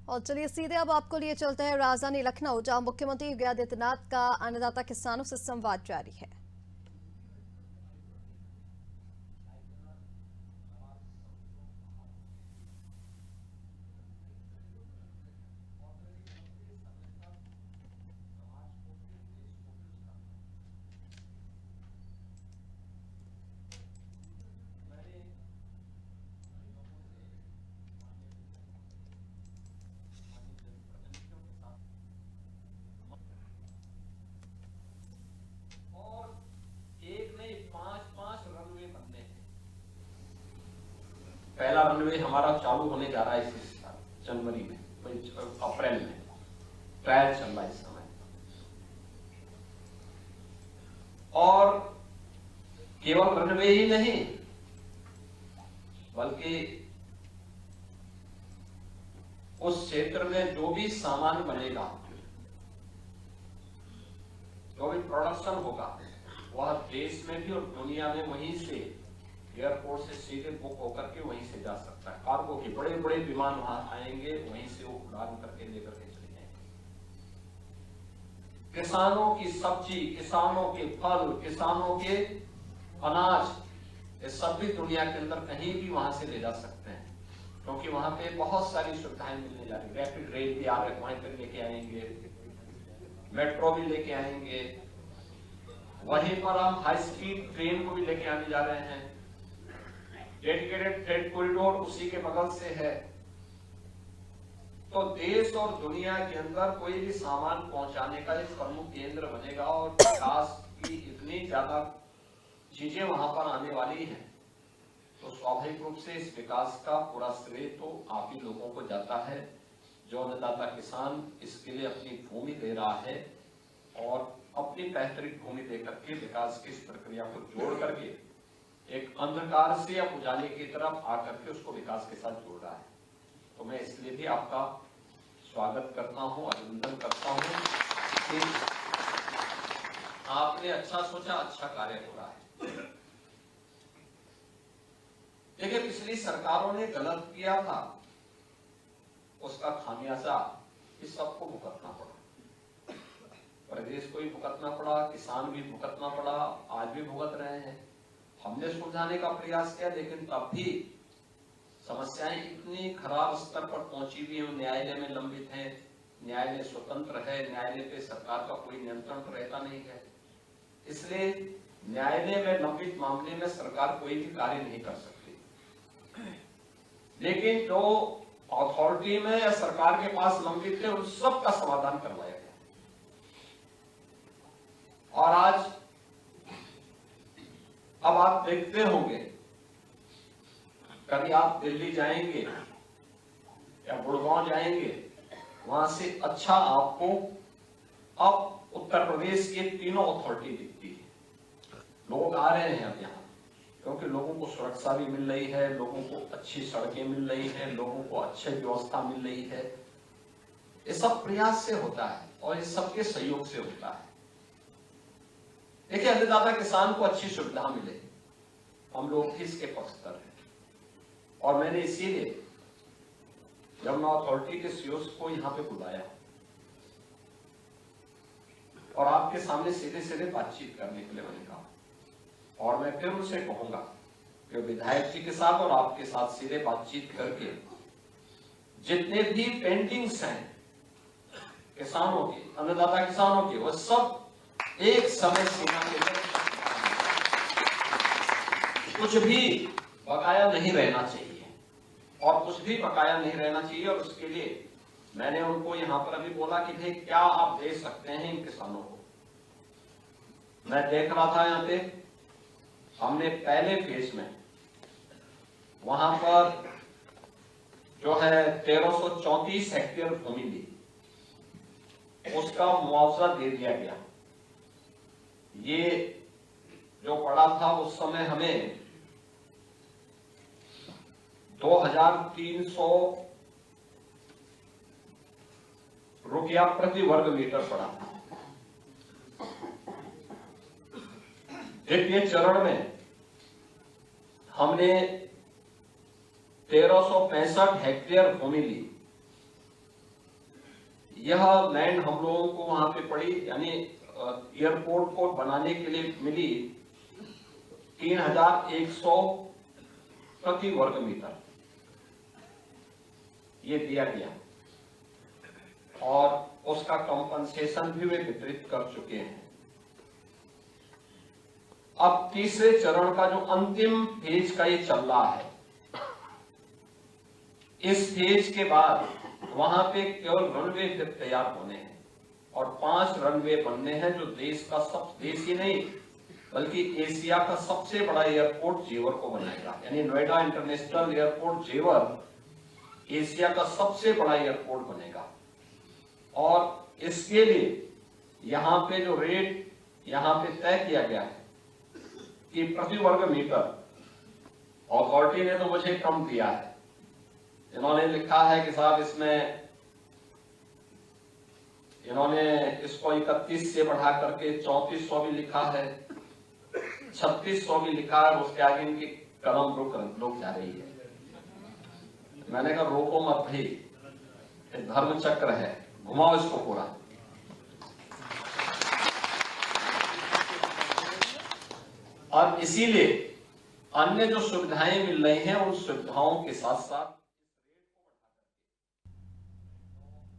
और चलिए सीधे अब आपको लिए चलते हैं राजधानी लखनऊ, जहां मुख्यमंत्री योगी आदित्यनाथ का अन्नदाता किसानों से संवाद जारी है। पहला रनवे हमारा चालू होने जा रहा है इस साल जनवरी में, अप्रैल में ट्रायल चल रहा है इस समय। और केवल रनवे ही नहीं बल्कि उस क्षेत्र में जो भी सामान बनेगा, जो भी प्रोडक्शन होगा, वह देश में भी और दुनिया में वहीं से एयरपोर्ट से सीधे बुक होकर के वहीं से जा सकता है। कार्गो के बड़े बड़े विमान वहां आएंगे, वहीं से वो उड़ान करके लेकर के चले जाएंगे। किसानों की सब्जी, किसानों के फल, किसानों के अनाज, ये सब भी दुनिया के अंदर कहीं भी वहां से ले जा सकते हैं, क्योंकि वहां पे बहुत सारी सुविधाएं मिलने जा रही। रैपिड रेल भी आ रहे, वहीं पर लेके आएंगे, मेट्रो भी लेके आएंगे, वहीं पर हम हाई स्पीड ट्रेन को भी लेके आने जा रहे हैं। डेडिकेटेड फ्रेट कॉरिडोर उसी के बगल से है। तो देश और दुनिया के अंदर कोई भी सामान पहुंचाने का एक प्रमुख केंद्र बनेगा और विकास की इतनी ज्यादा चीजें वहां पर आने वाली हैं, तो स्वाभाविक रूप से इस विकास का पूरा श्रेय तो आप ही लोगों को जाता है। जो अन्नदाता किसान इसके लिए अपनी भूमि दे रहा है और अपनी पैतृक भूमि देकर के विकास की इस प्रक्रिया को जोड़ करके एक अंधकार से अब उजाले की तरफ आकर के उसको विकास के साथ जोड़ रहा है। तो मैं इसलिए भी आपका स्वागत करता हूं, अभिनंदन करता हूं कि आपने अच्छा सोचा, अच्छा कार्य हो रहा है। देखिए, पिछली सरकारों ने गलत किया था, उसका खामियाजा इस सबको भुगतना पड़ा। प्रदेश को भी भुगतना पड़ा, किसान भी भुगतना पड़ा, आज भी भुगत रहे हैं। हमने सुलझाने का प्रयास किया, लेकिन तब भी समस्याएं इतनी खराब स्तर पर पहुंची हुई है, न्यायालय में लंबित है, न्यायालय स्वतंत्र है, न्यायालय पे सरकार का कोई नियंत्रण रहता नहीं है। इसलिए न्यायालय में लंबित मामले में सरकार कोई भी कार्य नहीं कर सकती। लेकिन जो अथॉरिटी में या सरकार के पास लंबित है, उन सब का समाधान करवाया गया। और आज अब आप देखते होंगे, कभी आप दिल्ली जाएंगे या गुड़गांव जाएंगे, वहां से अच्छा आपको अब उत्तर प्रदेश के तीनों अथॉरिटी दिखती है। लोग आ रहे हैं अब यहाँ, क्योंकि लोगों को सुरक्षा भी मिल रही है, लोगों को अच्छी सड़कें मिल रही हैं, लोगों को अच्छी व्यवस्था मिल रही है। ये सब प्रयास से होता है और इस सबके सहयोग से होता है। देखिए, अन्नदाता किसान को अच्छी सुविधा मिले, हम लोग भी इसके पक्षधर हैं। और मैंने इसीलिए जब मैं अथॉरिटी के सीईओ को यहाँ पे बुलाया और आपके सामने सीधे सीधे बातचीत करने के लिए मैंने कहा, और मैं फिर उनसे कहूंगा कि विधायक जी के साथ और आपके साथ सीधे बातचीत करके जितने भी पेंडिंग्स हैं किसानों के, अन्नदाता किसानों के, वो सब एक समय सीमा के अंदर, कुछ भी बकाया नहीं रहना चाहिए और कुछ भी बकाया नहीं रहना चाहिए। और उसके लिए मैंने उनको यहां पर अभी बोला कि भाई क्या आप दे सकते हैं इन किसानों को। मैं देख रहा था यहाँ पे, हमने पहले फेज में वहां पर जो है 1334 हेक्टेयर भूमि ली, उसका मुआवजा दे दिया गया। ये जो पड़ा था उस समय हमें 2300 रुपया प्रति वर्ग मीटर पड़ा था। द्वितीय चरण में हमने 1365 हेक्टेयर भूमि ली, यह लैंड हम लोगों को वहां पे पड़ी, यानी एयरपोर्ट को बनाने के लिए मिली 3100 प्रति वर्ग मीटर ये दिया गया, और उसका कंपनसेशन भी वे वितरित कर चुके हैं। अब तीसरे चरण का जो अंतिम फेज का ये चल रहा है, इस फेज के बाद वहां पे केवल रनवे तैयार होने हैं और 5 रनवे बनने हैं, जो देश ही नहीं बल्कि एशिया का सबसे बड़ा एयरपोर्ट जेवर को बनाएगा। यानी नोएडा इंटरनेशनल एयरपोर्ट जेवर एशिया का सबसे बड़ा एयरपोर्ट बनेगा। और इसके लिए यहाँ पे जो रेट यहाँ पे तय किया गया है कि प्रति वर्ग मीटर, अथॉरिटी ने तो मुझे कम दिया है, इन्होंने लिखा है कि साहब इसमें इन्होंने इसको 31 से बढ़ा करके 3400 भी लिखा है, 3600 भी लिखा है, उसके आगे इनकी कलम रुक जा रही है। मैंने कहा रोको मत भाई, धर्म चक्र है, घुमाओ इसको पूरा। और इसीलिए अन्य जो सुविधाएं मिल रही हैं उन सुविधाओं के साथ साथ